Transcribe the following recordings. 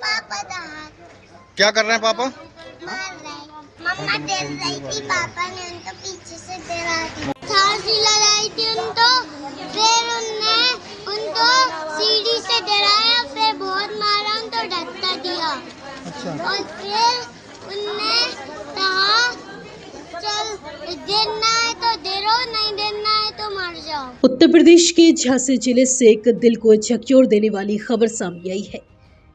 पापा था। क्या कर रहे हैं पापा? मार रहे। मम्मा डर रही थी, पापा ने उनको पीछे से डरा दी। फांसी लगाई थी उनको, फिर उनको सीढ़ी से डराया, फिर बहुत मारा, उनको धक्का दिया। अच्छा। और फिर उनने कहा चल देना है तो दे दो, नहीं देना है तो मर जाओ। उत्तर प्रदेश के झांसी जिले से एक दिल को झकझोर देने वाली खबर सामने आई है।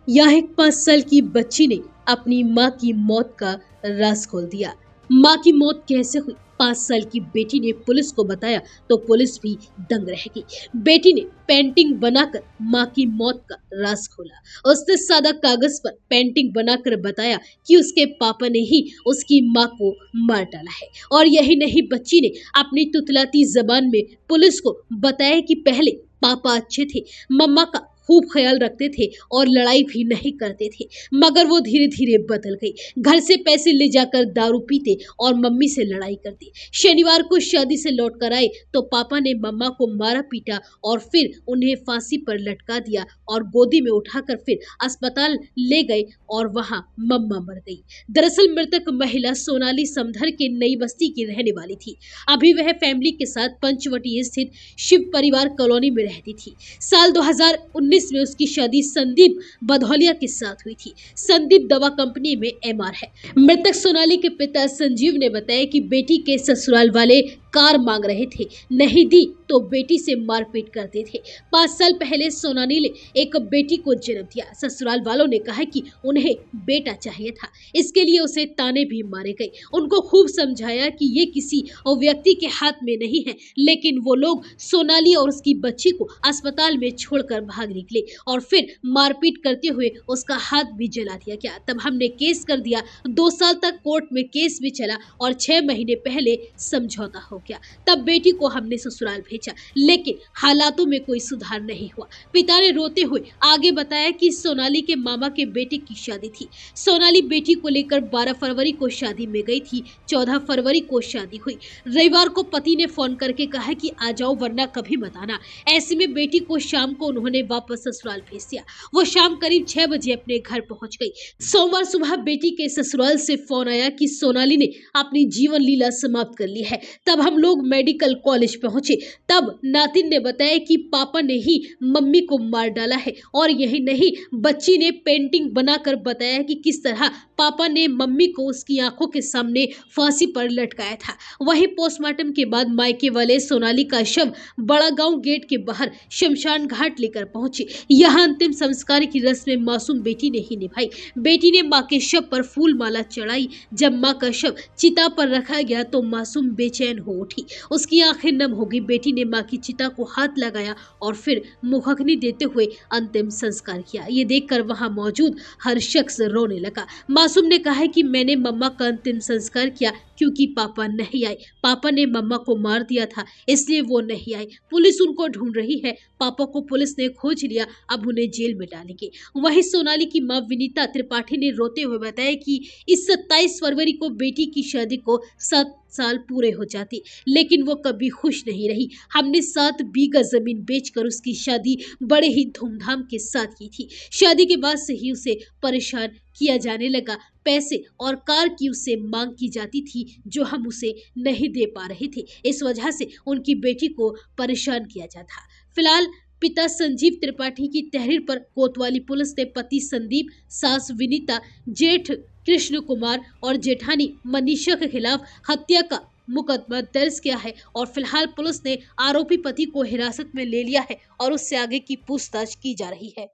यहाँ एक 5 साल की बच्ची ने अपनी मां की मौत का राज खोल दिया। मां की मौत कैसे हुई, 5 साल की बेटी ने पुलिस को बताया तो पुलिस भी दंग रह गई। बेटी ने पेंटिंग बनाकर मां की मौत का राज खोला। उसने सादा कागज पर पेंटिंग बनाकर बताया कि उसके पापा ने ही उसकी मां को मार डाला है। और यही नहीं, बच्ची ने अपनी तुतलाती जबान में पुलिस को बताया कि पहले पापा अच्छे थे, मम्मा का खूब ख्याल रखते थे और लड़ाई भी नहीं करते थे, मगर वो धीरे धीरे बदल गई। घर से पैसे ले जाकर दारू पीते और मम्मी से लड़ाई करते। शनिवार को शादी से लौट कर आए तो पापा ने मम्मा को मारा पीटा और फिर उन्हें फांसी पर लटका दिया और गोदी में उठाकर फिर अस्पताल ले गए और वहां मम्मा मर गई। दरअसल मृतक महिला सोनाली समधर के नई बस्ती की रहने वाली थी। अभी वह फैमिली के साथ पंचवटी स्थित शिव परिवार कॉलोनी में रहती थी। साल 2019 में उसकी शादी संदीप बधौलिया के साथ हुई थी। संदीप दवा कंपनी में एमआर है। मृतक सोनाली के पिता संजीव ने बताया कि बेटी के ससुराल वाले कार मांग रहे थे, नहीं दी तो बेटी से मारपीट करते थे। 5 साल पहले सोनाली ने एक बेटी को जन्म दिया। ससुराल वालों ने कहा कि उन्हें बेटा चाहिए था, इसके लिए उसे ताने भी मारे गए। उनको खूब समझाया कि ये किसी व्यक्ति के हाथ में नहीं है, लेकिन वो लोग सोनाली और उसकी बच्ची को अस्पताल में छोड़कर भाग निकले और फिर मारपीट करते हुए उसका हाथ भी जला दिया गया। तब हमने केस कर दिया। 2 साल तक कोर्ट में केस भी चला और 6 महीने पहले समझौता हो गया। तब बेटी को हमने ससुराल भेजा, लेकिन हालातों में कोई सुधार नहीं हुआ। पिता ने रोते हुए आगे बताया कि सोनाली के मामा के बेटे की शादी थी। सोनाली बेटी को लेकर 12 फरवरी को शादी में गई थी। 14 फरवरी को शादी हुई। रविवार को पति ने फोन करके कहा कि आ जाओ वरना कभी मत आना। ऐसे में बेटी को शाम को उन्होंने वापस ससुराल भेज दिया। वो शाम करीब 6 बजे अपने घर पहुंच गई। सोमवार सुबह बेटी के ससुराल से फोन आया कि सोनाली ने अपनी जीवन लीला समाप्त कर ली है। तब हम लोग मेडिकल कॉलेज पहुंचे। तब नातिन ने बताया कि पापा ने ही मम्मी को मार डाला है। और यही नहीं, बच्ची ने पेंटिंग बनाकर बताया कि किस तरह पापा ने मम्मी को उसकी आंखों के सामने फांसी पर लटकाया था। वहीं पोस्टमार्टम के बाद मायके वाले सोनाली का शव बड़ा गांव गेट के बाहर शमशान घाट लेकर पहुंचे। यहाँ अंतिम संस्कार की रस्म मासूम बेटी ने ही निभाई। बेटी ने मां के शव पर फूल माला चढ़ाई। जब मां का शव चिता पर रखा गया तो मासूम बेचैन हो उठी। उसकी आंखें नम हो गई। बेटी ने मां की चिता को हाथ लगाया और फिर मुखाग्नि देते हुए अंतिम संस्कार किया। ये देखकर वहां मौजूद हर शख्स रोने लगा। मासूम ने कहा कि मैंने मम्मा का अंतिम संस्कार किया क्योंकि पापा नहीं आए। पापा ने मम्मा को मार दिया था, इसलिए वो नहीं आए। पुलिस उनको ढूंढ रही है। पापा को पुलिस ने खोज लिया, अब उन्हें जेल में डालेंगे। वहीं सोनाली की मां विनीता त्रिपाठी ने रोते हुए बताया कि इस 27 फरवरी को बेटी की शादी को 7 साल पूरे हो जाते, लेकिन वो कभी खुश नहीं रही। हमने 7 बीघा जमीन बेचकर उसकी शादी बड़े ही धूमधाम के साथ की थी। शादी के बाद से ही उसे परेशान किया जाने लगा। पैसे और कार की उससे मांग की जाती थी जो हम उसे नहीं दे पा रहे थे। इस वजह से उनकी बेटी को परेशान किया जाता। फिलहाल पिता संजीव त्रिपाठी की तहरीर पर कोतवाली पुलिस ने पति संदीप, सास विनीता, जेठ कृष्ण कुमार और जेठानी मनीषा के खिलाफ हत्या का मुकदमा दर्ज किया है और फिलहाल पुलिस ने आरोपी पति को हिरासत में ले लिया है और उससे आगे की पूछताछ की जा रही है।